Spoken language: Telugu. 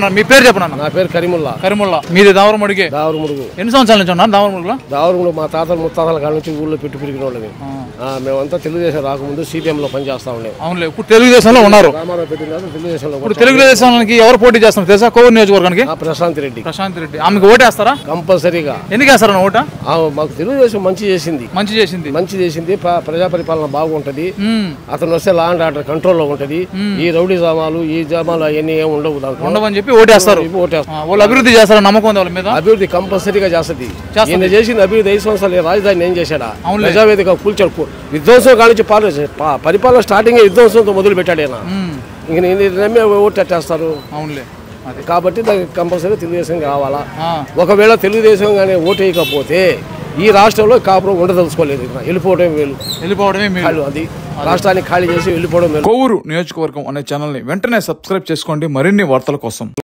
మీ పేరు చెప్పండి. నా పేరు కరీముల్లా. కరీముల్లా. మీది దావరముడిగే? దావరముడుగు. ఎన్ని సంవత్సరాల నుంచి ఉన్నారు దావరముడుగులో? దావరముడు మా తాతల ముత్తాతల కాడ నుంచి ఊళ్ళో పెట్టి పెరిగిన వాళ్ళని. మేమంతా తెలుగుదేశం రాకముందు సిపిఎంలో పనిచేస్తా ఉండే. అవునులే, ఇప్పుడు తెలుగుదేశంలో ఉన్నారు. రామారావు పెట్టిన తర్వాత తెలుగుదేశంలో. ఇప్పుడు తెలుగుదేశానికి ఎవరు పోటీ చేస్తున్నారు తెలుసా? కోవూరు నియోజకవర్గానికి ప్రశాంత్ రెడ్డి. ప్రశాంత్ రెడ్డి. ఆమెకు ఓటేస్తారా? కంపల్సరీగా. ఎందుకు వేస్తారా ఓట? మాకు తెలుగుదేశం మంచి చేసింది. మంచి చేసింది. ప్రజా పరిపాలన బాగుంటది. అతను వస్తే లా అండ్ ఆర్డర్ కంట్రోల్లో ఉంటది. ఈ రౌడీ జామాలు ఈ జామాలు అవన్నీ ఏమి ఉండవు దాంట్లో. ఉండవని చెప్పి ఓటేస్తారు. వాళ్ళు అభివృద్ధి చేస్తారా? నమ్మకం ఉంది వాళ్ళ మీద? అభివృద్ధి కంపల్సరీగా చేస్తుంది. ఈయన చేసిన అభివృద్ధి 5 సంవత్సరాలు రాజధాని ఏం చేశాడా? ప్రజావేదిక కూల్చాడు. విధ్వంసం కానించి పరిపాలన స్టార్టింగ్ విధ్వంసంతో మొదలు పెట్టాడు ఆయన. ఇంక నమ్మి ఓటేస్తారు. అవునులే. కాబట్టి దానికి కంపల్సరీ తెలుగుదేశం కావాలా. ఒకవేళ తెలుగుదేశం కానీ ఓటేయకపోతే ఈ రాష్ట్రంలో కాపురం ఉండదలుచుకోలేదు. వెళ్ళిపోవడమే మేలు. అది రాష్ట్రాన్ని ఖాళీ చేసి వెళ్ళిపోవడం. కోవూరు నియోజకవర్గం అనే ఛానల్ని వెంటనే సబ్స్క్రైబ్ చేసుకోండి మరిన్ని వార్తల కోసం.